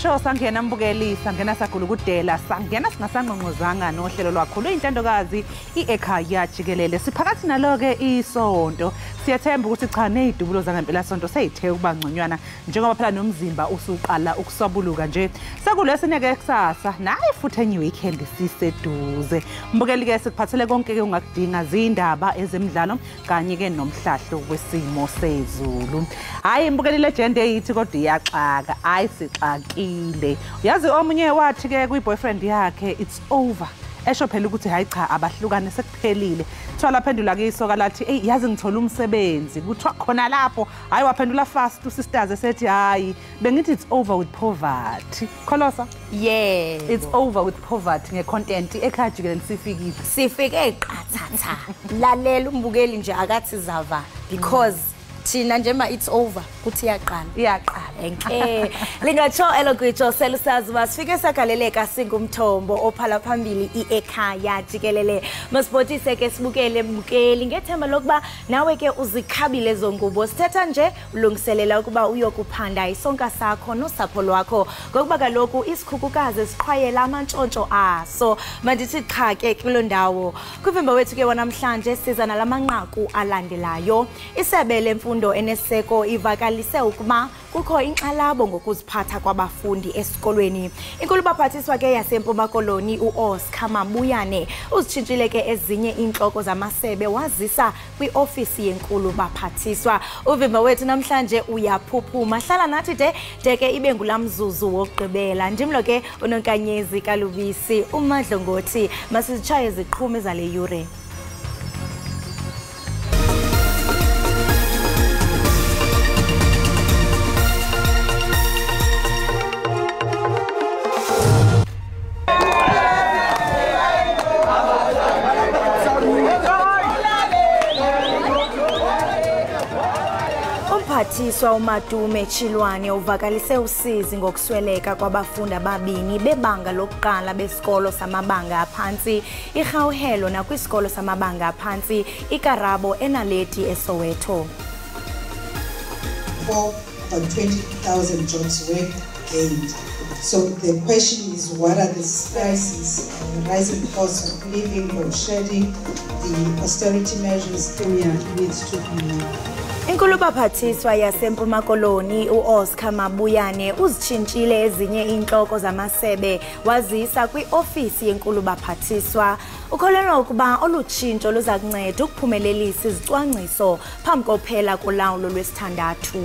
Sasho sangena mbukeli sangena sagula ukudela sangena singasangqongqozanga nohlelo lwakho lweintandokazi iEkhaya Jikelele siphakathi naloke isonto siyathemba ukuthi cha nezidubulo zangempela sonto seyithe ukuba ngconywana njengoba phela nomzimba usuqala ukuswabuluka nje sekulesine ke kusasa naye futhi enye weekend siseduze mbukeli ke sikuphathele konke ke ungakudinga izindaba ezemidlalo kanye ke nomhlahlo wesimo sezulu hayi mbukeli legend eyithi kodwa iyaxaka ayisixakile yazi omunye wathi ke kuyiboyfriend yakhe it's over esho phela ukuthi hayi cha abahlukane sekuphelile kuthiwa laphendula kisoka lathi hey yazi ngithola umsebenzi kuthiwa khona lapho hayi waphendula fast usisters esethi hayi bengithi it's over with poverty kholosa yeah it's over with poverty ngecontent ekhaya Jikelele sifike qathatha lalela umbukeli nje akathi zava because thina nje ma it's over kuthi iyaqala enke lingatsho elogwitsho selusazi basifike sagaleleka singumthombo ophala phambili iEkhaya Jikelele masibotise ke sibukele mbukeli ngethemba lokuba nawe ke uzikhabile zongubo sithetha nje ulungiselela ukuba uyokuphanda isonka sakho nosapho lwakho ngokuba kaloku isikhukukazi siqhwayela amantshontsho aso mandithi cha ke kulo ndawo kuvimba wethu ke wanamhlanje siza nalamanqaku alandelayo isebe lemfundo eneseko ivakalise ukuba kukho inxalabo ngokuziphatha kwabafundi esikolweni inkulu baphathiswa ke yaseMpuma Koloni uOscar Mabuyane uzitshintshile ke ezinye inhloko zamasebe wazisa kwiofisi yenkulu baphathiswa uvimba wethu namhlanje uyaphuphuma hlala nathi deke ibe ngulamzuzu wokugqibela ndimlo ke unonkanyezi kalubisi umadlongothi masizitshaye iziqhumi zale yure Umphathiswa uMadume Chilwane uvakalise usizi ngokusweleka kwabafundi ababini bebanga lokuqala besikolo samabanga aphansi iGauhelo nakwisikolo samabanga aphansi iKarabo eNaledi eSoweto. 420,000 jobs were gained. So the question is, what are the prices, rising costs of living, load shedding, the austerity measures Kenya needs to be. Inkulu baphathiswa yaseMpuma Koloni uOscar Mabuyane uzitshintshile ezinye inhloko zamasebe wazisa kwiofisi yenkulu baphathiswa ukholelwa ukuba olutshintsho luza kunceda ukuphumelelisa izicwangciso phambi kophela kolawulo lwesithandathu.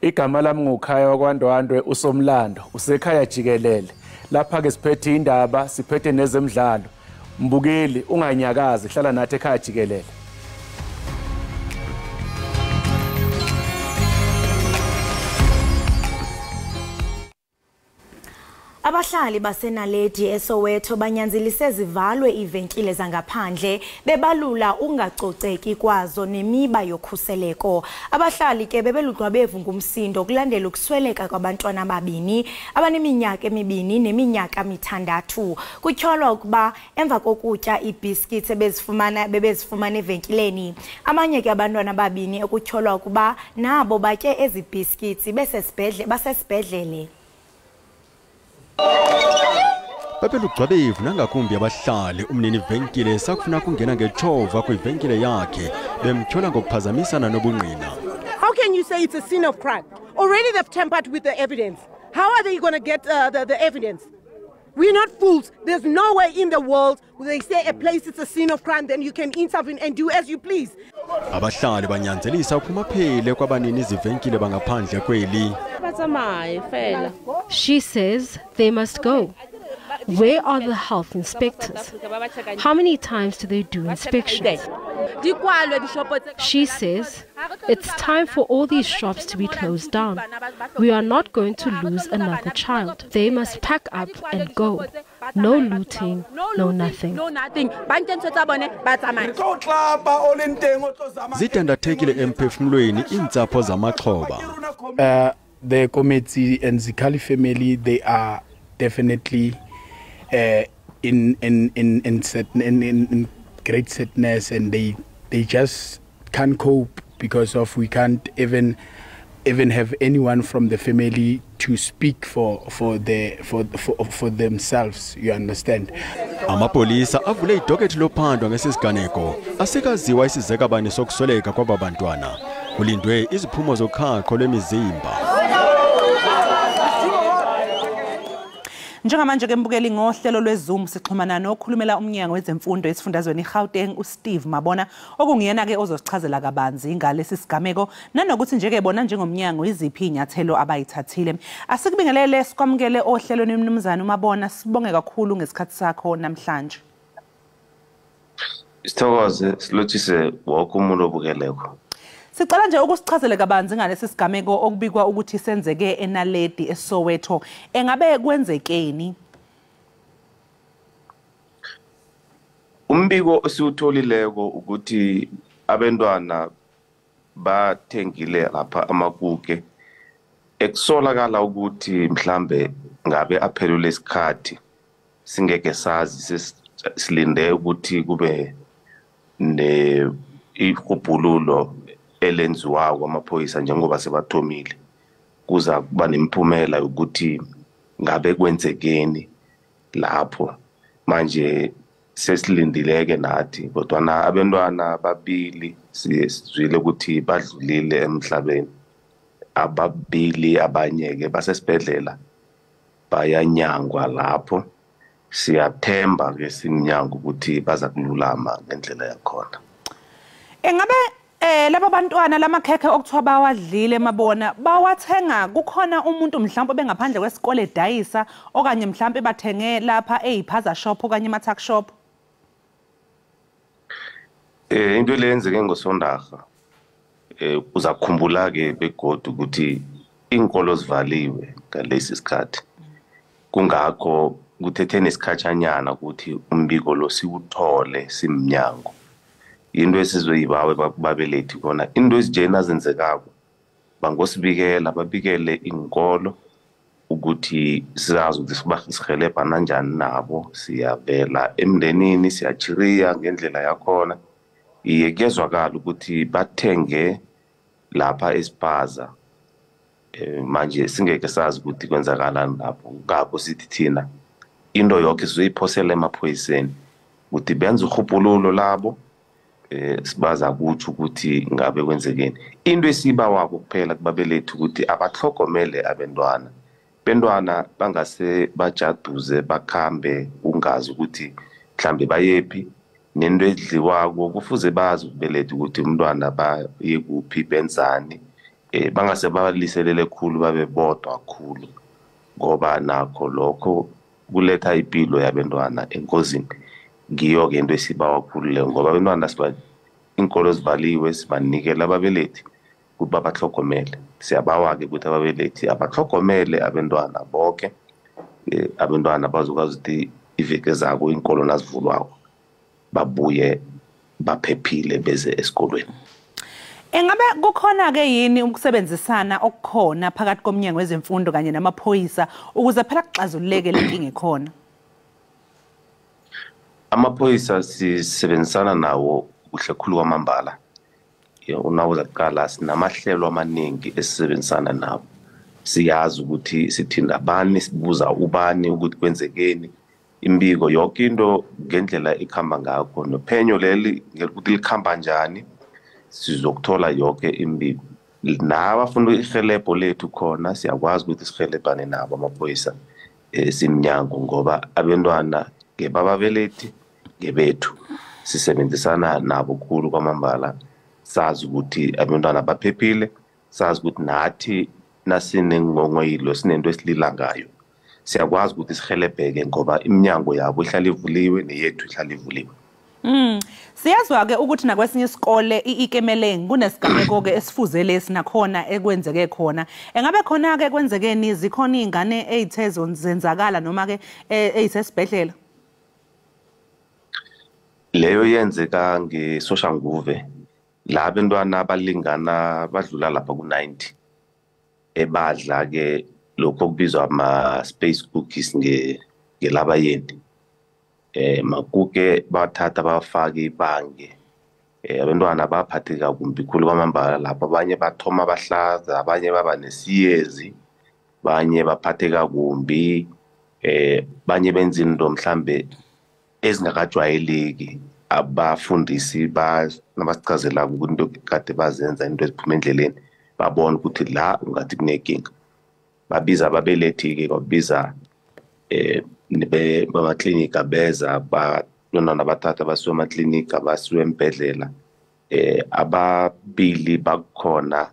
Igama lami nguKhaya wakwaNdwandwe usomlando usekhaya Jikelele lapha ke siphethe indaba siphethe nezemidlalo mbukeli unganyakazi hlala nathi ekhaya Jikelele Abahlali baseNaledi eSoweto banyanzelise zivalwe ivenkile zangaphandle bebalula ungacoceki kwazo nemiba yokhuseleko. Abahlali ke bebelugqwabevu ngumsindo kulandela ukusweleka kwabantwana ababini abaneminyaka emibini neminyaka mithandathu. Kutyholwa ukuba emva kokutya ibiscuits bebezifumana evenkileni. Amanye ke abantwana ababini ekutyholwa ukuba nabo batye ezi biscuits basesibhedlele. Babelugcwabevu nangakumbi abahlali umnini venkile sakufuna kungena ngechova kwivenkile yakhe bemthola ngokuphazamisana nobungqina. How can you say it's a scene of crime? Already they've tampered with the evidence. How are they going to get the evidence? We're not fools. There's no way in the world where they say a place is a scene of crime, then you can intervene and do as you please. Abahlali banyanzelisa ukuphumaphele kwabanini izivenkile bangaphandle kweli. She says they must go. Where are the health inspectors? How many times do they do inspections? She says it's time for all these shops to be closed down. We are not going to lose another child. They must pack up and go. No looting, no nothing. Zidandathekile emphefumulweni intsapho zamaxhoba. The committee and Zikali family, they are definitely in great sadness, and they just can't cope because of we can't even have anyone from the family to speak for themselves, you understand. Amapolisa avule idokethi lophandwa ngesisiganeko asekaziwa isizekabani sokusweleka kwabantwana. Kulindwe iziphumo zokhakho lwemizimba. Njengamanje ke mbukeli ngohlelo lweZoom sixhumana nokhulumela umnyango wezemfundo esifundazweni iGauteng uSteve Mabona okungiyena ke ozosichazela kabanzi ngalesi sigameko nanokuthi nje ke bona njengomnyango iziphi inyathelo abayithathile. Asikubingelele sikwamukele ohlelweni umnumzana uMabona, sibonge kakhulu ngesikhathi sakho namhlanje. Sithokoze silothise wonke umuntu obukeleko. Sicela nje ukusichazele kabanzi ngalesi sigameko okubikwa ukuthi senzeke eNaledi eSoweto. Engabe kwenzekeni? Umbiko esiwutholileko ukuthi abantwana bathengile lapha amakuke ekusolakala ukuthi mhlambe ngabe aphelule isikhathi singeke sazi silinde ukuthi kube ihubhululo elenziwayo kwamaphoyisa njengoba sebathomile kuza kuba nemphumela ukuthi ngabe kwenzekeni lapho. Manje sesilindileke nathi kodwa abantwana babili sizwile ukuthi badlulile emhlabeni, ababili abanye ke basesibhedlela bayanyangwa lapho. Siyathemba ke simnyango ukuthi baza kululama ngendlela yakhona. Engabe laba bantwana lamakhekhe okuthiwa bawadlile Mabona bawathenga kukhona umuntu mhlawumbe bengaphandle kwesikole edayisa okanye mhlawumbe bathenge lapha eziphaza shop okanye emathak shop? Into leyenzeke ngosondarha uzakukhumbula ke begodu ukuthi inkolo zivaliwe ngalesi sikhathi. Kungakho kuthethe nesikhatshanyana ukuthi umbiko lo siwuthole simnyango. Into esizoyibawe babelethi kona into ezinjena zenzekako bangosibikela babikele inkolo ukuthi sizazi ukuthi sihelebha kanjani nabo. Siyavela emndenini siyachiriya ngendlela yakhona. Iyezwakala ukuthi bathenge lapha esiphaza. Manje singeke sazi ukuthi kwenzakalani lapho. Ngakho sithi thina into yonke sizoyiphosela emaphoyiseni ukuthi benze uhubhululo labo. Sibaza kuthi ukuthi ngabe kwenzekeni. Into esibawa kuphela kubabelethi ukuthi abahlogomele abantwana. Bantwana bangase bajaduze bakhambe ungazi ukuthi mhlambe bayephi nento edliwako. Kufuze bazi ubelethi ukuthi umntwana baye kuphi benzani. Bangase babaliselele khulu babe bodwa kakhulu ngoba nakho lokho kuletha impilo yabantwana enkosini. Ngiyo ke into esibawa kakhulu le ngoba abantwana inkolo zivaliwe sibanikela ababelethi ukuthi babahlogomele. Siyabawa ke ukuthi ababelethi abahlogomele abantwana bonke. Abantwana bazokwazi ukuthi iveke zako inkolo nazivulwako babuye baphephile beze esikolweni. Engabe kukhona ke yini ukusebenzisana okukhona phakathi komnyango wezemfundo kanye namaphoyisa ukuze phela kuxazululeke lenkinga ekhona? Amaphoyisa sisebenzisana nawo kuhle khulu kwamambala. Unawo zakala sinamahlelo amaningi esisebenzisana nabo. Siyazi ukuthi sithinda bani sibuza ubani ukuthi kwenzekeni. Imbiko yonke into ngendlela ikhamba ngakho nophenyo leli ukuthi likhamba njani sizokuthola yonke imbiko. Nabafuna ihelebho lethu khona siyakwazi ukuthi sihelebhane nabo amaphoyisa simnyango ngoba abantwana ngebababelethi ngebethu sisebenzisana nabo khulu kwamambala. Sazi ukuthi abantwana baphephile, sazi ukuthi nathi nasinengqongqoyilo sinento esilila ngayo siyakwazi ukuthi sihelebheke ngoba iminyango yabo ihlala ivuliwe neyethu ihlala ivuliwe. Siyazwa ke ukuthi nakwesinye isikole iKemeleng kunesigameko ke esifuze lesi nakhona ekwenzeke khona. Engabe khona ke kwenzekeni zikhona izingane ezithe zenzakala noma ke ezisesibhedlela? Leyo yenzeka ngeSoshanguve la abantwana abalingana badlula lapha ku90 ebadla ke lokho kubizwa ama space cookies ngelabayeni. Makuke bathatha bafaka ibange abantwana baphatheka kumbi khulu kwamambala lapho abanye bathoma bahlaza abanye baba nesiyezi banye baphatheka kumbi banye benza into mhlambe ezingakajwayeleki abafundisi nabasichazela ukuthi into kade bazenza into eziphuma endleleni babona ukuthi la ungathi kunenkinga babiza ababelethi-ke babiza bamaklinika beza abantwana bathatha basiwe emaklinika basiwe embhedlela ababili bakhona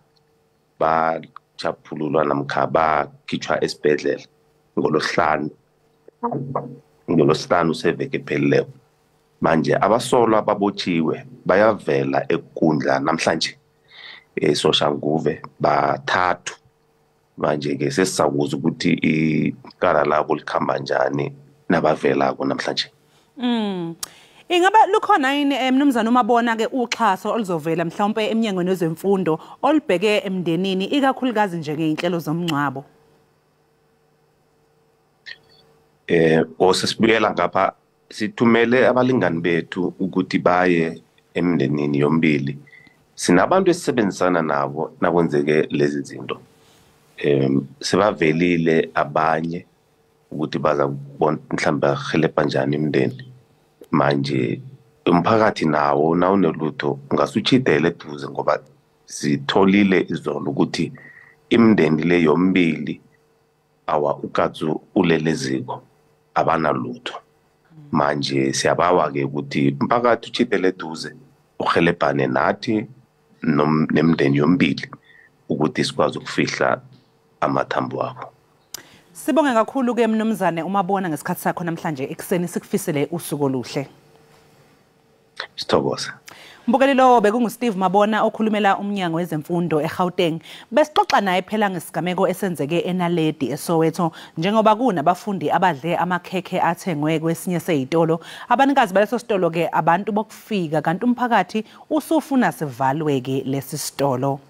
bachaphululwa namkha bakhitshwa esibhedlela ngolosihlanu seveke ephelileko manje abasolwa ababotshiwe bayavela ekundla namhlanje Soshanguve bathathu manje-ke sesisakuza ukuthi ikala labo likhamba njani nabavelako namhlanje. Ingaba lukhona yini mnumzana umabona-ke uxhaso oluzovela mhlawumpe eminyangweni wezemfundo olubheke emndenini ikakhulukazi nje-ke iy'nhlelo zomngcwabo? Sesibuyela ngapha sithumele abalingani bethu ukuthi baye emndenini yombili. Sinabantu esisebenzisana nabo nakwenzeke lezi zinto. Sebavelile abanye ukuthi baza kubona mhlawumbe bahelebha njani imndeni. Manje umphakathi nawo nawunelutho ungasuchidele eduze ngoba sitholile izolo ukuthi imndeni le yombili ukatsu uleleziko abanalutho. Manje siyabawa-ke ukuthi umphakathi uchidele eduze uhelebhane nathi nemndeni yombili ukuthi sikwazi ukufihla amathambo akho. Sibonge kakhulu-ke mnumzane umabona ngesikhathi sakho namhlanje ekuseni sikufisele usuku oluhle. Sithokoza. Mbukeli lo bekungu-Steve Mabona okhulumela umnyango wezemfundo eGauteng. Besixoxa naye phela ngesigameko esenzeke eNaledi eSoweto njengoba kunabafundi abadle amakhekhe athengwe kwesinye seyitolo. Abanikazi baleso sitolo-ke abantu bokufika kanti umphakathi usufuna sivalwe-ke lesi sitolo.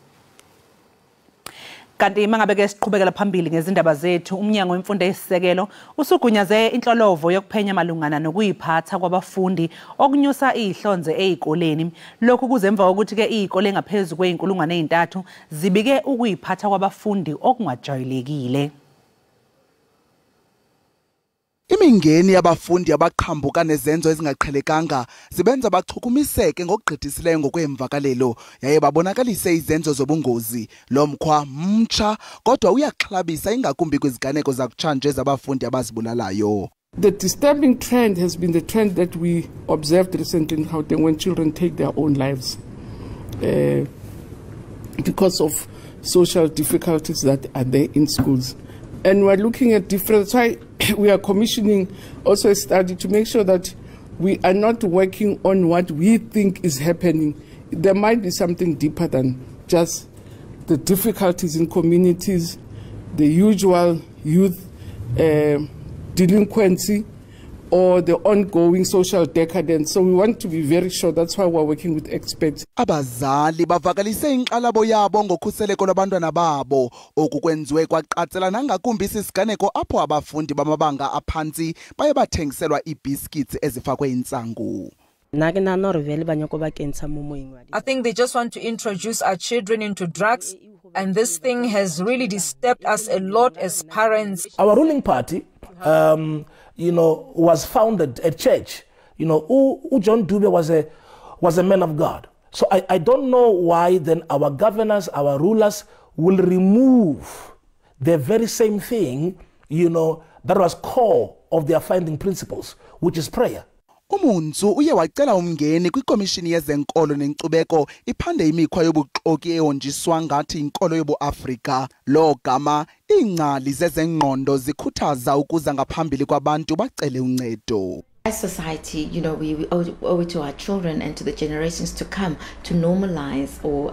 Kanti mangabeke siqhubekela phambili ngezindaba zethu, umnyango wemfundo eyisisekelo usugunyaze inhlolovo yokuphenya malungana nokuyiphatha kwabafundi okunyusa ihlonze ezikoleni. Lokhu kuzemva ukuthi ke izikole engaphezulu kwe-3,000 zibike ukuyiphatha kwabafundi okungajwayelekile. Imingeni yabafundi abaqhambuka nezenzo ezingaqhelekanga zibenza bachukumiseke ngokugqithisileyo ngokwemvakalelo yaye babonakalise izenzo zobungozi. Lo mkhwa mtsha kodwa uyaxhalabisa ingakumbi kwiziganeko zakutshanje zabafundi abazibulalayo. The disturbing trend has been the trend that we observed recently in Gauteng when children take their own lives because of social difficulties that are there in schools. And we're looking at different, that's why we are commissioning also a study to make sure that we are not working on what we think is happening. There might be something deeper than just the difficulties in communities, the usual youth delinquency, or the ongoing social decadence. So we want to be very sure. That's why we're working with experts. Abazali bavakalise inxalabo yabo ngokhuseleko lwabantwana babo okukwenziwe kwaqatsela nangakumbi isiganeko apho abafundi bamabanga aphantsi baye bathengiselwa ibiscuits ezifakwe intsangu. I think they just want to introduce our children into drugs, and this thing has really disturbed us a lot as parents. Our ruling party was founded at church. Who John Dube was a man of God. So I don't know why then our governors, our rulers will remove the very same thing, that was core of their founding principles, which is prayer. Umuntu uye wacela umngeni kwikomishini yezenkolo nenkcubeko iphande imikhwa yobuxoki ehonjiswa ngathi inkolo yobu-Afrika. Lo gama ingcali zezengqondo zikhuthaza ukuza ngaphambili kwabantu bacele uncedo. As society, we owe it to our children and to the generations to come to normalize or,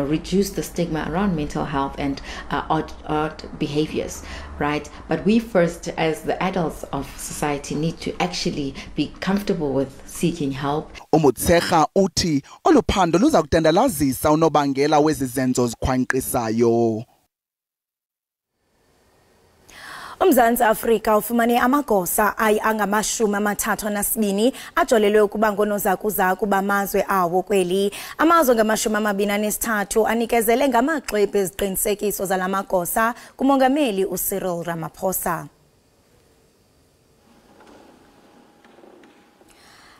reduce the stigma around mental health and odd behaviors, right? But we first, as the adults of society, need to actually be comfortable with seeking help. Umutsecha uthi oluphando luza kutandalazisa unobangela wezizenzo zikhwanqisayo. uMzantsi Afrika ufumane amagosa angamashumi ajolelwe ukuba ngonozakuzaku bamazwe awo kweli. Amazwe ngamashumi anikezele ngamaxwebhu eziqinisekiso zalamagosa kumongameli uCyril Ramaphosa.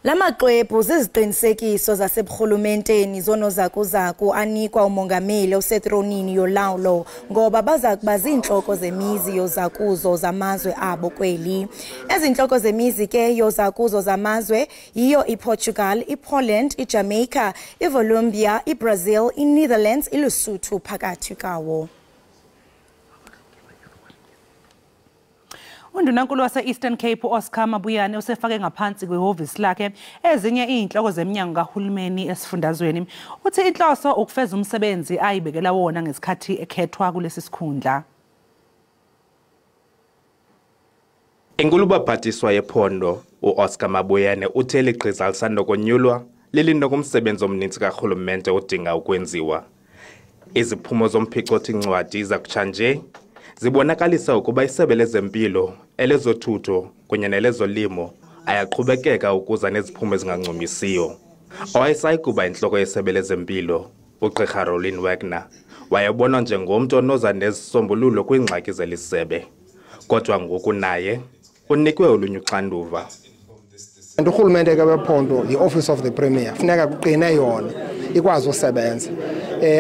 Lamaxwebhu ziziqinisekiso zaseburhulumenteni zonozakuzaku anikwa umongameli osetronini yolawulo ngoba baza kuba ziintloko zemizi yozakuzo zamazwe abo kweli. Ezintloko zemizi ke yozakuzo zamazwe yiyo iPortugal, iPoland, iJamaica, iColombia, iBrazil, iNetherlands, iLesotho phakathi kawo. Undunankulu wase-Eastern Cape Oscar Mabuyane usefake ngaphansi kwehhovisi lakhe ezinye izinhloko zeminyango kahulumeni esifundazweni. Uthi inhloso ukufeza umsebenzi ayibekela wona ngesikhathi ekhethwa kulesi sikhundla. Inkulubaphathiswa yephondo uOscar Mabuyane uthe ligqiza lisandokonyulwa lilinde kumsebenzi omninzi kahulumente odinga ukwenziwa. Iziphumo zomphicothi-ncwadi zakutshanje zibonakalisa ukuba isebe lezempilo, elezothutho kunye nelezolimo ayaqhubekeka ukuza neziphumo ezingancumisiyo. Owayesakuba intloko yesebe lezempilo, uGqirha Roland Wagner, wayebonwa njengomntu onoza nezisombululo kwiingxaki zeli sebe. Kodwa ngoku naye unikwe olunye uxanduva. Urhulumente ke wephondo yi-Office of the Premier funeka kuqine yona ikwazi usebenza.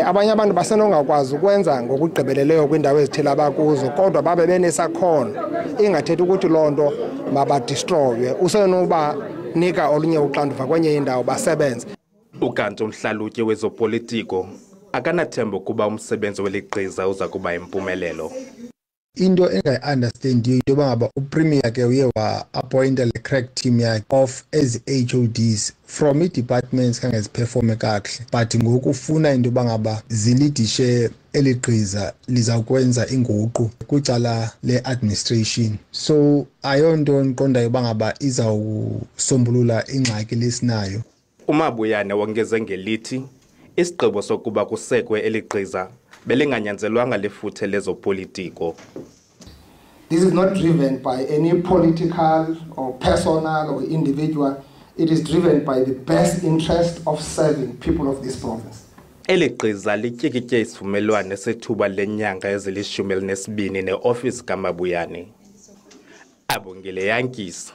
Abanye abantu basenongakwazi ukwenza ngokugqibeleleyo kwindawo ezithile abakuzo kodwa babe benesakhono, ingathethi ukuthi loo nto mabadistroywe, usenobanika olunye uxanduva kwenye indawo basebenze. Ukanti umhlalutyi wezopolitiko akanathemba ukuba umsebenzi weligqiza uza kuba impumelelo. Into engayi-understandiyo into yoba ngaba uPremier ke uye wa-appointa le crack team yakhe of ezi-HODs from ii-departments kangeziphefome kakuhle, but ngoku ufuna into yoba ngaba zilidishe eli gqiza lizawukwenza inguqu kwicala le-administration. So ayonto ndiqondayo yoba ngaba izawusombulula ingxaki lesinayo. uMabuyane wongeze ngelithi isigqibo sokuba kusekwe eli gqiza belinganyanzelwanga lifuthe lezopolitiko. This is not driven by any political or personal or individual. It is driven by the best interest of serving people of this province. Eli gqiza lityikitye isivumelwano sethuba lenyanga ezili-12 ne-ofisi kaMabuyane. Abongile Yankis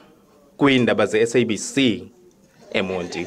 kwiindaba ze-SABC eMonti.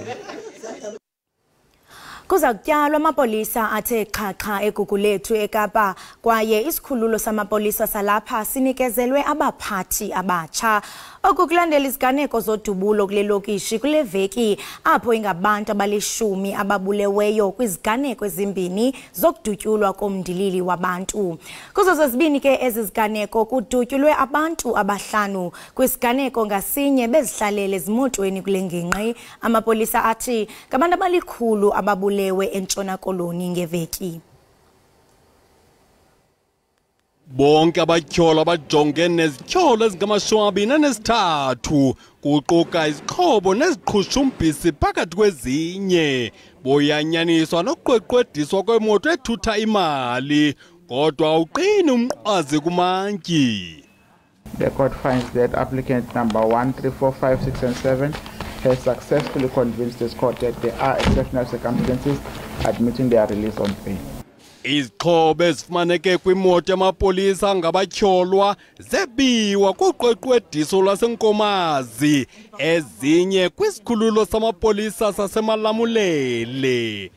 Kuza kutyalwa amapolisa athe xhaxha eGugulethu eKapa kwaye isikhululo samapolisa salapha sinikezelwe abaphathi abatsha. Okukulandela iziganeko zodubulo kule lokishi kule veki apho ingabantu abali-10 ababuleweyo kwiziganeko ezimbini zokudutyulwa komndilili wabantu. Kuzo zozibini ke ezi ziganeko kudutyulwe abantu aba5 kwisiganeko ngasinye bezihlalele ezimotweni kule ngingqi. Amapolisa athi ngabantu abali100 ababulewe eNtshona Koloni ngeveki. Bonke abatyholo abajonge nezityholo ezingama-23 kuquka izixhobo neziqhushumbhisi phakathi kwezinye boyanyaniswa nokuqweqwediswa kwemoto ethutha imali kodwa awuqini umnqwazi kumantyi. The court finds that applicant number 1, 3, 4, 5, 6 and 7 has successfully convinced this court that there are exceptional circumstances admitting their release on bail. Izixhobo ezifumaneke kwimoto yamapolisa ngabatyholwa zebiwa kuqweqwediso lwaseNkomazi, ezinye kwisikhululo samapolisa sasemalamulele.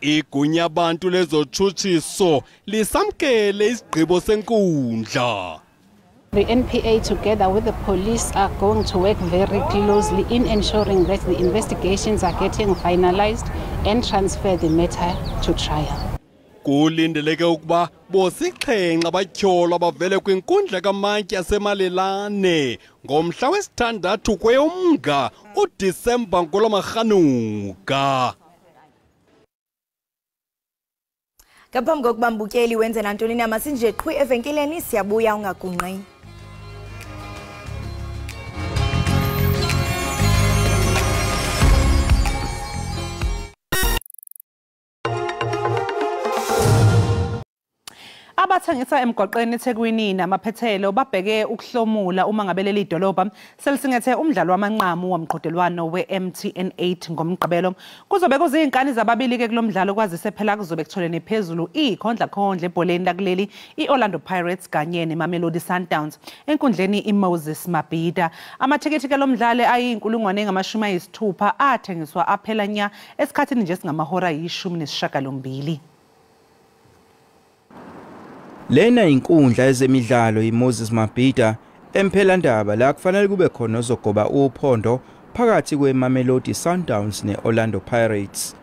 Igunya abantu lezotshutshiso lisamkele isigqibo senkundla. The NPA together with the police are going to work very closely in ensuring that the investigations are getting finalized and transfer the matter to trial. Kulindeleke ukuba bosixhenxe abatyholwa bavele kwinkundla kamantyi yasemalelane ngomhla wesi-6 kweyoMnga uDisemba ngolwamarhanuka. Ngaphambi kokuba mbukeli wenze nantoni na masinje qhwi evenkileni siyabuya ungagungqi. abathengisa emgwaqeni eThekwini namaphethelo babheke ukuhlomula uma ngabe leli dolobha selisingethe umdlalo wamanqamu womqhudelwano we-MTN8 ngomgqibelo. Kuzobe kuzinkani zababili ke kulomdlalo kwazise phela kuzobe kutholene phezulu ikhondla ebholeni lakuleli iOrlando Pirates kanye neMamelodi Sundowns enkundleni iMoses Mabhida. Amathikiti ke lomdlalo ayi-160 athengiswa aphela nya esikhathini nje singamahora yi-18. Lena inkundla ezemidlalo iMoses Mabhida emphelandaba la kufanele kube khona ozogoba uphondo phakathi kweMamelodi Sundowns neOrlando Pirates.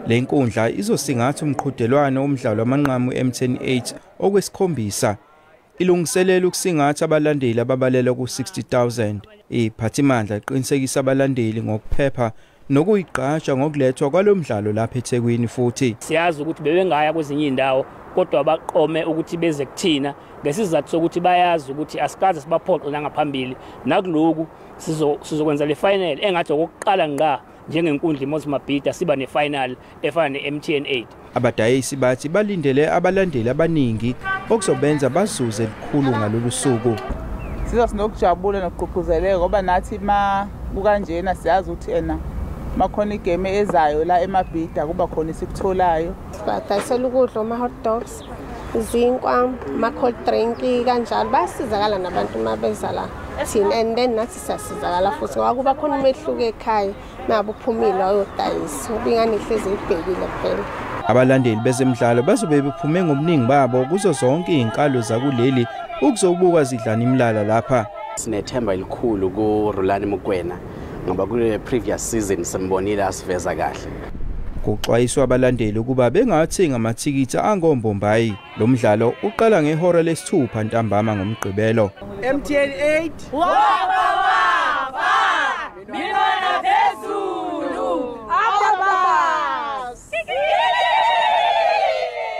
Le nkundla izosingatha umqhudelwano womdlalo wamanqamu MTN8 okwesikhombisa. Ilungiselela ukusingatha abalandeli ababalela ku-60,000. Iphathimandla iqinisekisa abalandeli ngokuphepha nokuyiqasha ngokulethwa kwalomdlalo lapha eThekwini futhi. Siyazi ukuthi bebengaya kwezinye indawo kodwa baqome ukuthi beze kuthina ngesizathu sokuthi bayazi ukuthi asikaze sibaphoqe langaphambili nakuloku sizokwenza le final engathi okokuqala ngqa njengenkundla iMoses Mabhida siba nefinal efana neMTN8. Abadayisi bathi balindele abalandeli abaningi okuzobenza bazuze likhulu ngalolu suku. Sizosinokujabula nokugqugquzeleka ngoba nathi kukanjena siyazi ukuthi makhona igame ezayo la eMabhida kuba khona isikutholayo. Badayisela ukudla hot dogs, izinkwa, cold drink kanjalo basizakala nabantu mabeza la. Thina and then nathi siyasizakala futhi ngoba kuba khona umehluko ekhaya nabe uphumile ayodayisa. Ubingani ihlezi ibhekile kuphela. Abalandeli bezemidlalo bazobe bephume ngobuningi babo kuzo zonke izinkalo zakuleli ukuzobuka zidlana imlala lapha. Sinethemba elikhulu kuRulani Mukwena ngoba kule previous season simbonile asiveza kahle. Kuxwayiswa abalandeli ukuba bengathenga amathikiti angombombayi. Lo mdlalo uqala ngehora lesithupha ntambama ngomgqibelo. MTN8 Minona phezulu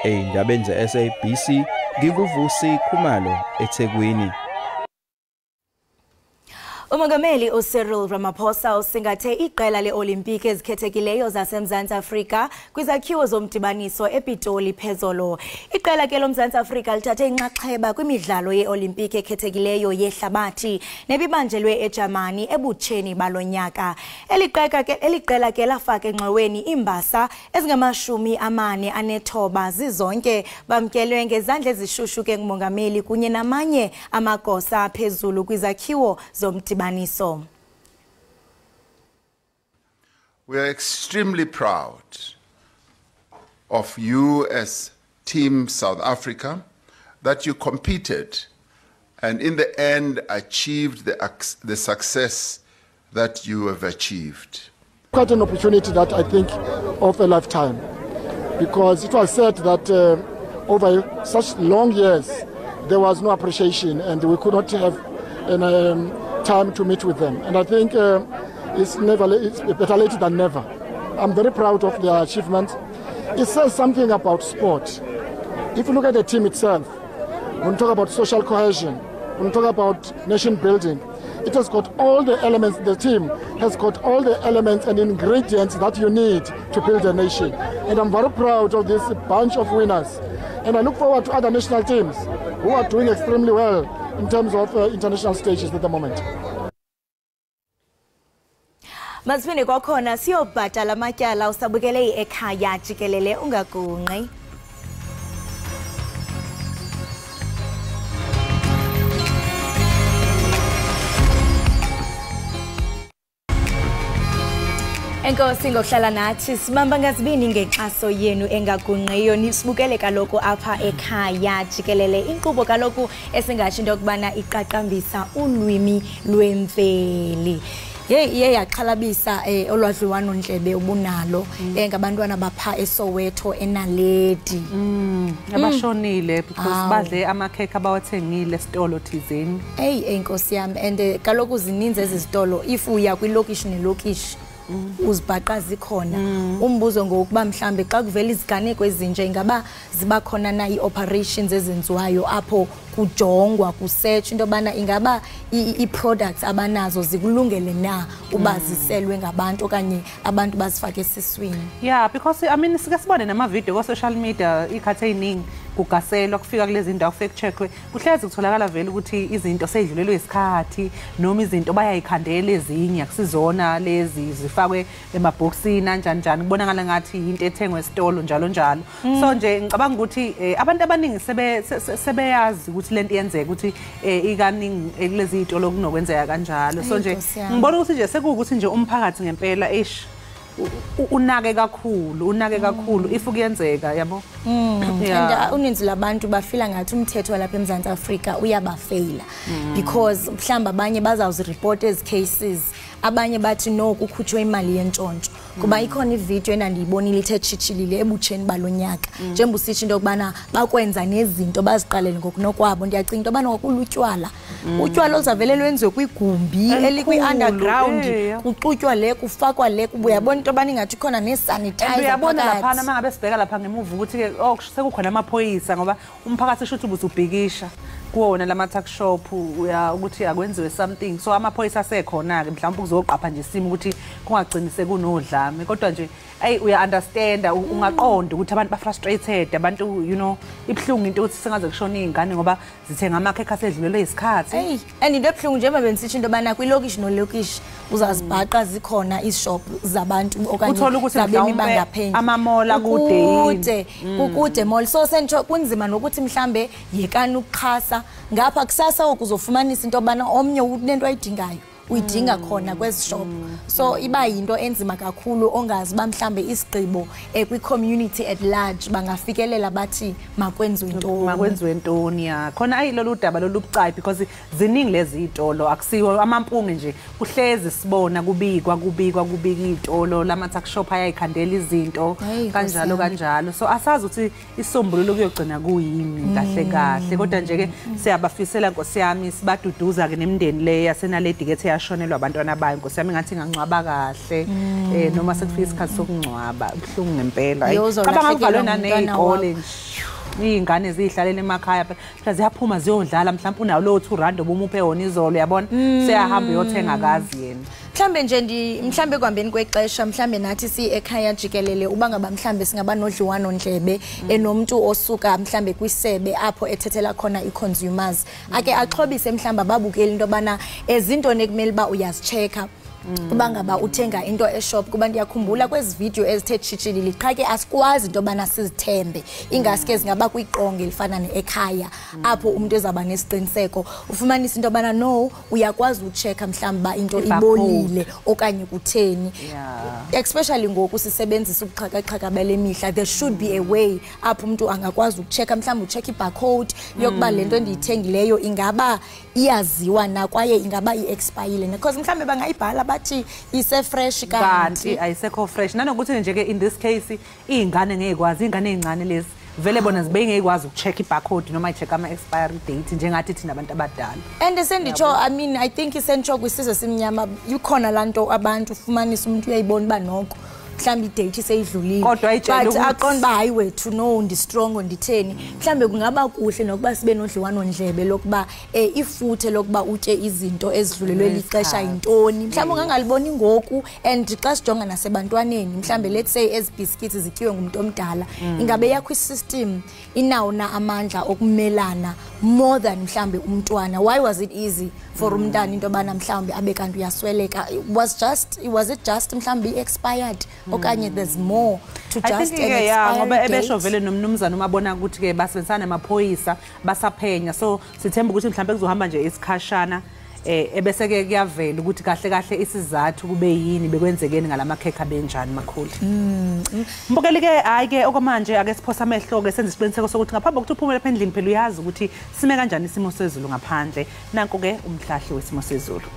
Izindaba ze-SABC ngikuvusi Khumalo eThekwini. Umongameli uCyril Ramaphosa usingathe iqela le-Olimpiki ezikhethekileyo zaseMzantsi Afrika kwizakhiwo zomdibaniso ePitoli phezolo. Iqela ke loMzantsi Afrika lithathe inxaxheba kwimidlalo ye-Olimpiki ekhethekileyo yehlabathi nebibanjelwe eJamani ebutsheni balonyaka. Eli qela ke lafaka engxoweni imbasa ezingama-49 zizonke bamkelwe ngezandla ezishushu ke ngumongameli kunye namanye amagosa aphezulu kwizakhiwo zomdibaniso. We are extremely proud of you as Team South Africa, that you competed and in the end achieved the success that you have achieved. Quite an opportunity that I think of a lifetime, because it was said that over such long years there was no appreciation and we could not have time to meet with them, and I think it's better late than never. I'm very proud of their achievement. It says something about sport. If you look at the team itself, when we talk about social cohesion, when we talk about nation building, it has got all the elements. The team has got all the elements and ingredients that you need to build a nation, and I'm very proud of this bunch of winners, and I look forward to other national teams who are doing extremely well in terms of international stages at the moment. Masifine kwakhona siyobhatala amatyala usabukele iEkhaya Jikelele ungagunqi. Enkosi ngokuhlala nathi simamba ngazibini ngenkxaso yenu engagunqiyo nisibukele kaloku apha ekhaya Jikelele inkqubo kaloku esingatsho into yokubana iqaqambisa ulwimi lwemveli. Ye yaxhalabisa olwadliwano ndlebe ubunalo ngabantwana bapha eSoweto eNaledi. Abashonile because badle amakhekhe abawathengile esitolo thizeni. Enkosi yami and kaloku zininzi ezizitolo if uya kwilokishi nelokishi uzibhaqa zikhona. Umbuzo ngokuba mhlambe xa kuvela iziganeko ezinje ingaba ziba khona na i-operations ezenziwayo apho kujongwa kusearch into bana ingaba i-products abanazo zikulungele na uba ziselwe ngabantu okanye abantu bazifake esiswini. Yeah, because I mean sike sibone nama video ko social media ikhathe eziningi kugaselwa kufika kulezi ndawo kufike checkwe kuhlezi kutholakala vele ukuthi izinto seyidlulelwe isikhathi noma izinto bayayikhandela ezinye akusizona lezi zifakwe emabhokisini kanjani kubonakala ngathi into ethengwe esitolo njalo so nje ngicabanga ukuthi abantu abaningi sebeyazi ukuthi lento iyenzeka ukuthi ikaningi kulezi izitolo kunokwenzeka kanjalo so nje ngibona ukuthi nje sekuwukuthi nje umphakathi ngempela unake kakhulu if kuyenzeka yabo and uninzi labantu bafila ngathi umthetho lapha eMzantsi Afrika uyabafeyila because mhlamba abanye bazawuzireport ezi cases abanye bathi no kukhutshwe imali yentshontsho kuba ikhona ivideo enandiyibonile ithe chichilile ebutsheni balonyaka njengoba usithi into kubana bakwenza nezinto baziqalele ngokunokwabo ndiyacinga into bana ngokulutywala utywala oluzavele lwenziwe kwigumbi elikwi-underground kuxutywa le kufakwa le uyabona into bani ngathi khona ne-sanitizer uyabona laphana uma ngabe sibheka lapha ngemuva ukuthi-ke sekukhona amaphoyisa ngoba umphakathi esho ukuthi ubusubhikisha kuwona lama-tuck shop ukuthi akwenziwe something so amaphoyisa asekhona-ke mhlawumbe ukuzoqapha nje isimo ukuthi kungagcini sekunodlame kodwa nje uya-understanda ungaqonda ukuthi abantu ba-frustrated abantu ibuhlungu into ukuthi sengaze kushona iy'ngane ngoba zithenga amakhekhe asedlulelwe isikhathi and into ebuhlungu njengoba bendisitsho into yobana kwilokishi nolokishi uzazibhaqa zikhona izishop zabantu okanye zabemi bangaphendle amamola kukude mall so sentsho kunzima nokuthi mhlambe yekani ukuxhasa ngapha kusasa okuzofumanisa into yobana omnye unento ayidingayo uyidinga khona kwezi shop so iba yinto enzima kakhulu ongazi ba mhlambe isigqibo kwi-community at large bangafikelela bathi makwenziwe ntoni ya khona lolu daba lolubucayi because ziningi lezi izitolo akusiwo amampunge nje kuhlezi sibona kubikwa izitolo lama-tuck shop ayayikhandela izinto kanjalo so asazi ukuthi isombululo kuyogcina kuyini kahle kodwa nje-ke siyabafisela nkosi yami sibaduduza-ke nemindeni le yasenaledi ke shonelwa abantwana bayo nkosi yami ngathi ngangcwaba kahle noma sekufika isikhathi sokungcwaba buhlungu ngempela cabanga kuvalwe naney'kole iy'ngane ziyihlalele emakhaya phela ziyaphuma ziyodlala mhlawumbe unawo lowo R2 obumuphe wona izolo yabona seyahamba uyothenga akazi yena mhlambe nje mhlambe kwambeni kwexesha mhlambe nathi si-Ekhaya Jikelele uba ngaba mhlambe singaba nodliwano ndlebe enomuntu osuka mhlambe kwisebe apho ethethela khona i-consumers ake axhobise mhlambe ababukeli into yobana ezintoni ekumele uba uyazichecka kuba ngaba uthenga into eshop kuba ndiyakhumbula kwezi video ezithe chichilili qha ke asikwazi into yobana sizithembe ingaske zingaba kwiqonge elifana ne-Ekhaya apho umuntu ezaba nesiqiniseko ufumanisa into yobana no uyakwazi uchecka mhlawumbe uba into ibolile okanye kutheni especially ngoku sisebenzisa ubuxhakaxhaka bale mihla there should be a way apho umuntu angakwazi ukuchecka mhlawumbe uchecka i-barcode yokuba le nto endiyithengileyo ingaba iyaziwa na kwaye ingaba i-expire because mhlawumbe bangayibhala bathi ise-fresh kanti ayisekho fresh nanokuthi nje-ke in this case iy'ngane ngey'kwazi iy'ngane ey'ncane lezi vele bona zibe ngey'kwazi ukucheck i-barcode noma i-check ama-expiry date njengathi thina abantu abadala and senditsho I think isentsho kwisizwe simnyama ikhona laa nto abantu ufumanisa umuntu uyayibona uba noko mhlambe idate seyidlulile kodwa but aqonda ba hayi wethu no ndistrong nditheni mhlambe kungaba kuhle nokuba sibe nodliwano ndlebe lokuba ifuthe lokuba utye izinto ezidlulelwe lixesha yintoni mhlambe ungangaliboni ngoku and xa sijonga nasebantwaneni mhlambe let's say ezi biscuits zityiwe ngumuntu omdala ingabe yakho isystem inawo na amandla okumelana more than mhlambe umntwana why was it easy for umntana into yobana mhlambe abe kanti uyasweleka was it just mhlambe expired okanye there's more to just ngoba ebesho vele nomnumzana umabona ukuthi-ke basebenzisana namaphoyisa basaphenya so sithemba ukuthi mhlawumbe kuzohamba nje isikhashana ebese-ke kuyavela ukuthi kahle isizathu kube yini bekwenzekeni ngalamakhekhe abenjani makhulu mbukeli-ke hhayi-ke okwamanje ake siphosa amehlo-ke senze isiqiniseko sokuthi ngaphambi kokuthi uphumele lapha endlini phela uyazi ukuthi sime kanjani isimo sezulu ngaphandle nanku-ke umhlahli wesimo sezulu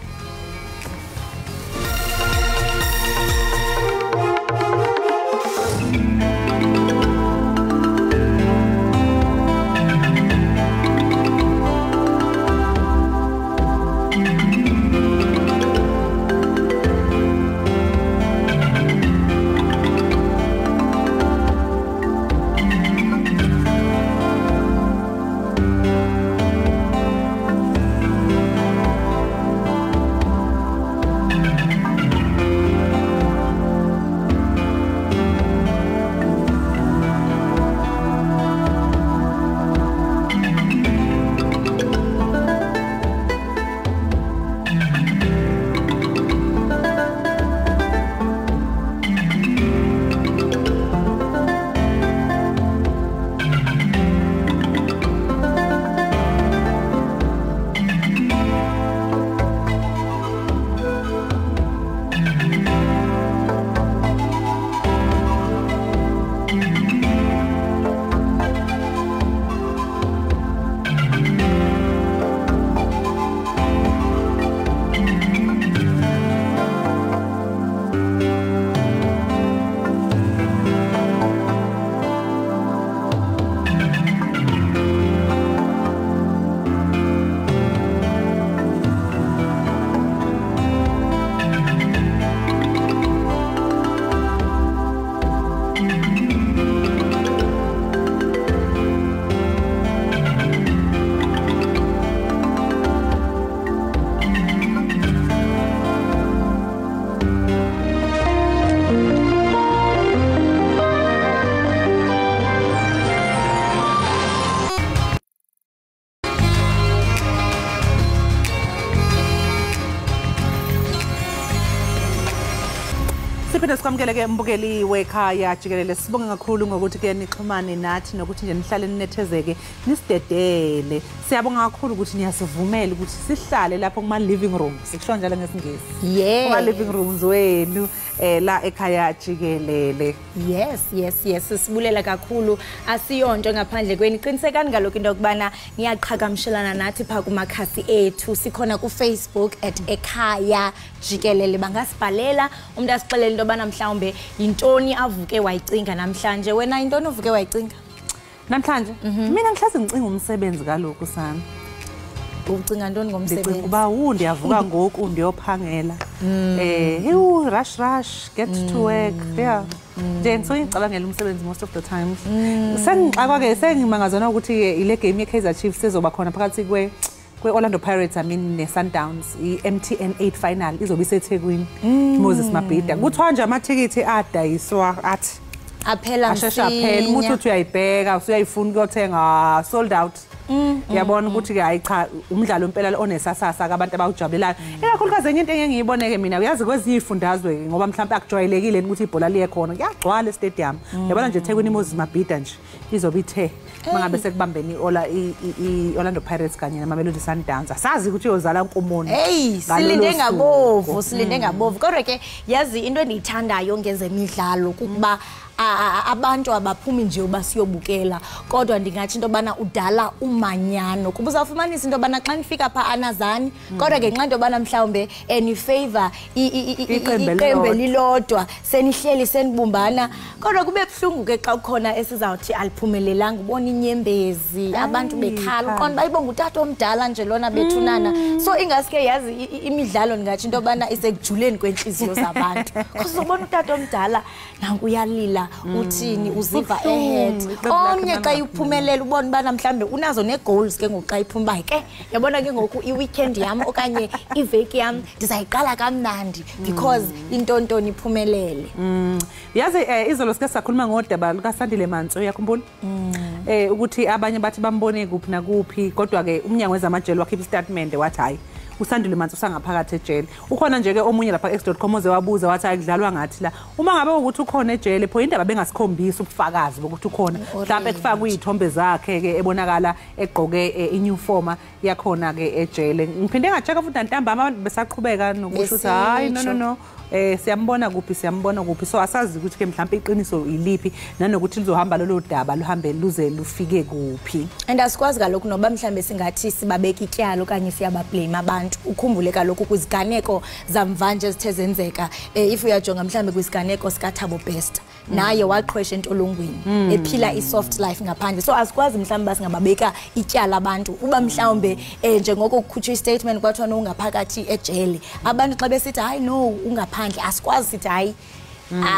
Siphinde sikwamukele ke mbukeli wekhaya Jikelele. Sibonga kakhulu ngokuthi ke nixhumane nathi nokuthi nje nihlale ninethezeke nisidedele. Siyabonga kakhulu ukuthi niyasivumela ukuthi sihlale lapho kuma living rooms. Sikusho njalo ngesingisi. Yes. Kuma living rooms wenu la ekhaya Jikelele. Yes. Sibulela kakhulu asiyonto ngaphandle kweni. Qinisekani ngalokho into kubana ngiyaqhagamshelana nathi pha kumakhasi ethu. Sikhona ku Facebook @Ekhaya Jikelele. Bangasibhalela umuntu asixelele into bana mhlawumbe intoni avuke wayicinga namhlanje. Wena intoni uvuke wayicinga namhlanje? Mina ngihlazi ngicinga umsebenzi kaloko sami. Ucinga ntoni ngomsebenzi? Kuba ndiyavuka ngoku ndiyophangela. Rush get to work. Yeah. Nje ngicabangela umsebenzi most of the times. Sengixakwa ke sengimangazana ukuthi ile game yeKaizer Chiefs sezoba khona phakathi Orlando Pirates ne Sundowns MTN 8 final izobe iseThekwini. Moses Mabhida kuthiwa nje amathikithi adayiswa athi aphela ashesha aphela umuntu uthi uyayibheka usuyayifuna ukuthenga sold out. Yabona ukuthi ke hayi cha umdlalo impela onesasasa abantu abawujabulelayo. Ikakhulukazi enye into engiyiboneke mina uyazi kwezifundazwe ngoba mhlawumbe akujwayelekile ukuthi ibhola liye khona kuyagcwala e-stadium. Yabona nje eThekwini Moses Mabhida nje izobe ithe mangabe sekubambeni Orlando Pirates kanye naMamelodi Sundowns. Asazi ukuthi uyozala unkomoni. Silinde ngabovu. Kodwa ke yazi into endiyithandayo ngezemidlalo kukuba abantu abaphumi nje ubasiyobukela kodwa ndingathi into bana udala umanyano kuba uzawufumanisa into bana xa nifika pha anazani kodwa ke nxa into bana mhlawumbe any favor iqembe lilodwa senihleli senibumbana kodwa kube buhlungu ke xa ukhona esizawuthi aliphumelelanga ubona inyembezi abantu bekhala uqonda bayibonga utata omdala nje lona bethunana so ingaske yazi imidlalo ndingathi into bana isekujuleni kwenhliziyo zabantu uzobona utata omdala nanku uyalila uthini uziva ahead omnye xa uphumelela ubona bana mhlambe unazo negoals ke ngoku xa iphuma ke yabona ke ngoku iweekend yami okanye iveki yami ndizayiqala kamnandi because intontoni iphumelele. Yazi izolo sike sakhuluma ngodaba lukaSandile Mantso uyakhumbula ukuthi abanye bathi bambone kuphi nakuphi kodwa ke umnyango wezamajele wakhipha istatement wathi hayi uSandile Mantso usangaphakathi ejele ukhona nje ke omunye lapha x.com ozewabuza wathi ayidlalwa ngathi la uma ngabe ukuthi ukhona ejele pho indaba bengasikhombisa ubufakazi bokuthi ukhona mhlawumbe kufaka izithombe zakhe ke ebonakala egqoke iuniform yakhona ke ejele ngiphinde ngacheka futhi ntambama besaqhubeka nokusho ukuthi hayi no siyambona kuphi so asazi ukuthi ke mhlawumbe iqiniso iliphi nanokuthi lizohamba lolo daba luhambe luze lufike kuphi and asikwazi kalokho noba mhlawumbe singathi sibabeka ityalo kanye siyabablame abantu ukhumbule kalokho kwiziganeko zamvanje ezithe zenzeka if uyajonga mhlawumbe kwiziganeko sikaThabo Best naye waqhwesha entolongweni ephila isoft life ngaphandle so asikwazi mhlawumbe basingababeka ityala abantu uba mhlawumbe njengoko kukhutshwa istatement kwathiwa ungaphakathi ejele abantu xa besithi hayi no ungaphandle asikwazi sithi hayi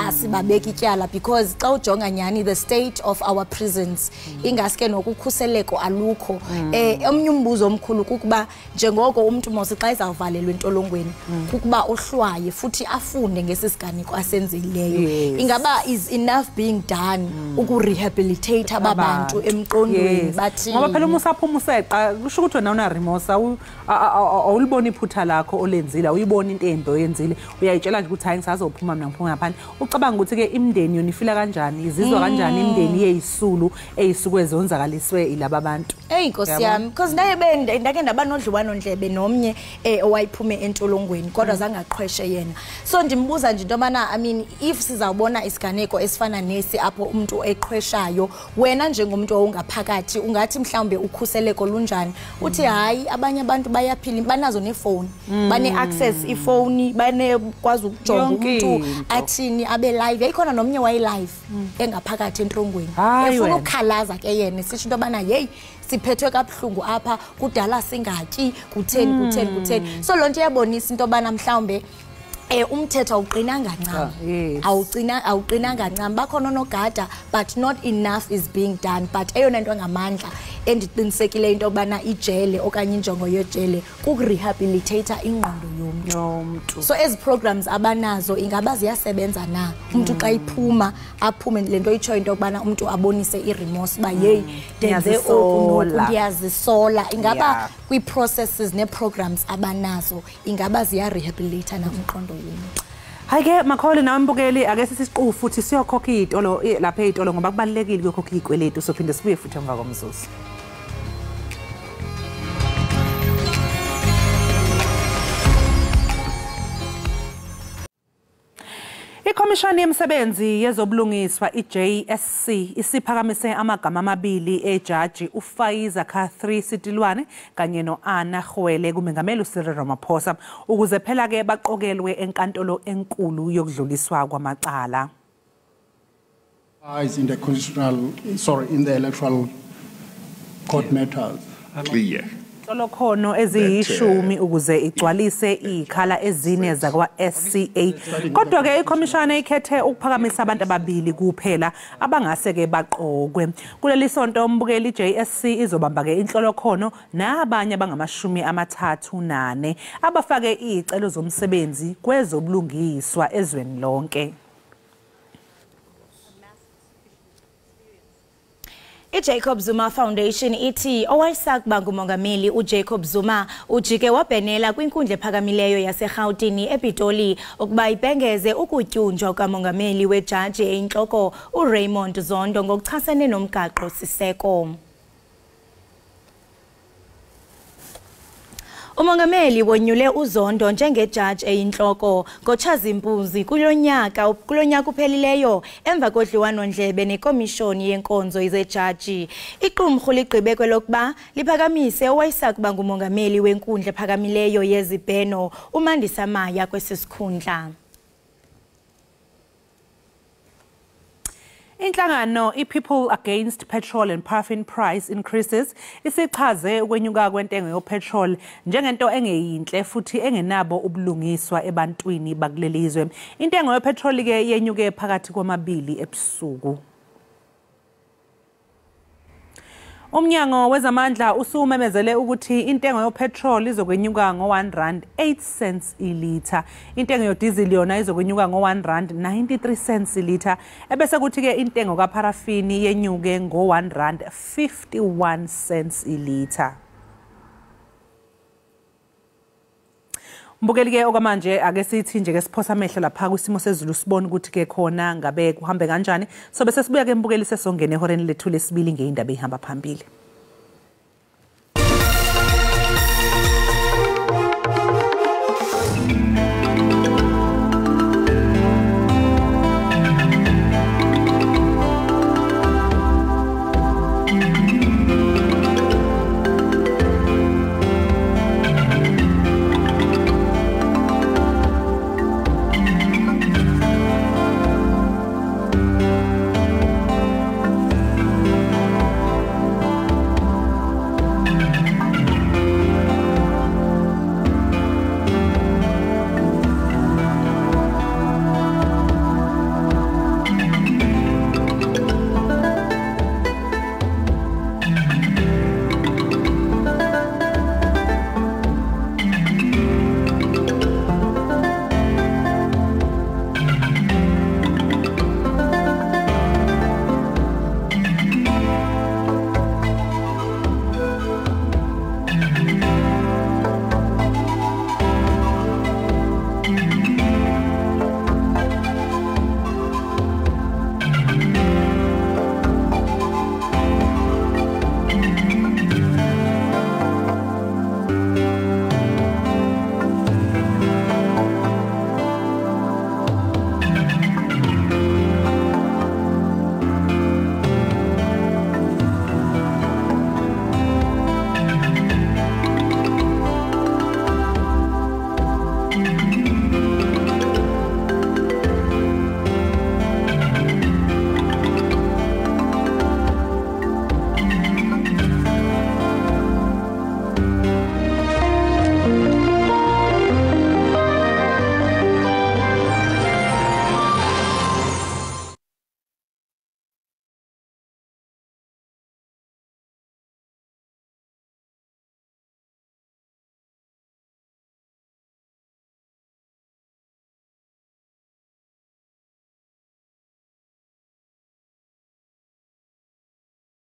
asibabeka ityala because xa ujonga nyani the state of our prisons ingaske nokukhuseleko alukho omnye umbuzo omkhulu kukuba njengoko umuntu mose xa izawuvalelwa entolongweni kukuba ohlwaye futhi afunde ngesisiganeko asenzileyo ingaba is enough being done ukurehabilitate ababantu emqondweni bathi ngoba phela uma usaphuma useqa kusho ukuthi wena una remorse awulibona iphutha lakho olenzile uyibona into embi oyenzile uyayitshela nje ukuthi hayi ngisazophuma mina ngiphuma ngaphandle ucabanga ukuthi ke imndeni yona ifila kanjani izizwa kanjani imndeni yeyisulu eyisuke zonzakaliswe ilaba abantu Nkosi yami because ndake ndaba nodliwano ndlebe nomnye owayiphume entolongweni kodwa zangaqhweshe yena so ndimbuza nje into bana I mean if sizawubona isiganeko esifana nesi apho umuntu eqhweshayo wena njengomuntu ongaphakathi ungathi mhlawumbe ukhuseleko lunjani uthi hayi abanye abantu bayaphila banazo nefone bane access ifone bane kwazi ukujonga umuntu athini abe live yayikhona nomnye wayi live engaphakathi entolongweni efuna ukukhalaza ke yena sisho into bana hey siphethwe kabuhlungu apha kudala singatyi kutheni so lonto iyabonisa into bana mhlawumbe umthetho awuqinanga ncam awuqinanga ncam bakhona onogada but not enough is being done but eyona nto ngamandla endiqinisekile into bana ijele okanye injongo yejele kukurehabilitate ingqondo yomntu so ezi programs abanazo ingaba ziyasebenza na umuntu xa iphuma aphume lento itsho into kubana umuntu abonise iremorse ba hey ndenze oku ndiyazisola ingaba kwi-processes ne-programs abanazo ingaba ziyarehabilitate na umqondo yomntu Hayike Makhole nawe mbukeli ake sisiqu futhi siyokhokha izitolo lapha ezitolo ngoba kubalekile ukukhokha izikweletu sophinde sibuye futhi emva komzuzu. Ikhomishani yemisebenzi yezobulungiswa iJSC isiphakamise amagama amabili ejaji uFaiza K3 Sitilwane kanye noAnna Khwele kumengameli uCyril Ramaphosa ukuze phela ke baqokelwe enkantolo enkulu yokudluliswa kwamacala. In the in the electoral court matters. Clear. Lokhono eziyishumi ukuze igcwalise ikhala ezine zakwa SCA kodwa ke ikhomishana ikhethe ukuphakamisa abantu ababili kuphela abangase ke baqokwe kuleli sonto umbukeli JSC izobamba ke inhlolokhono nabanye abangamashumi 34 abafake izicelo zomsebenzi kwezobulungiswa ezweni lonke. iJacob Zuma Foundation ithi owayesakuba ngumongameli uJacob Zuma ujike wabhenela kwinkundla ephakamileyo yaseGauteng ePitoli ukuba ibhengeze ukutyunjwa kamongameli wejaji eyinhloko uRaymond Zondo ngokuchasene nomgaqo siseko. Umongameli wonyule uZondo njengejaji eyinhloko ngoTshazimpuzi kulonyaka uphelileyo emva kodliwanondlebe nekomishoni yenkonzo yezejaji. Iqumrhu ligqibe kwelokuba liphakamise owayesakuba ngumongameli wenkundla ephakamileyo yezibheno uMandisa Maya kwesisikhundla. Inhlangano iPeople Against Petrol and Paraffin Price Increases isichaze ukwenyuka kwentengo yopetrol njengento engeyinhle futhi engenabo ubulungiswa ebantwini bakulelizwe. Intengo yopetrol ke yenyuke phakathi kwamabili ebusuku. Umnyango wezamandla usumemezele ukuthi intengo yopetrol izokwenyuka ngo R1.08 ilitha. Intengo yodiesel yona izokwenyuka ngo R1.93 ilitha. Ebese kuthi ke intengo kaparafini yenyuke ngo R1.51 ilitha. Mbukeli ke okwamanje ake sithi nje ke siphosa amehlo lapha kwisimo sezulu sibone ukuthi ke khona ngabe kuhambe kanjani. So bese sibuya ke mbukeli sesongena ehoreni lethu lesibili ngeindaba ehamba phambili.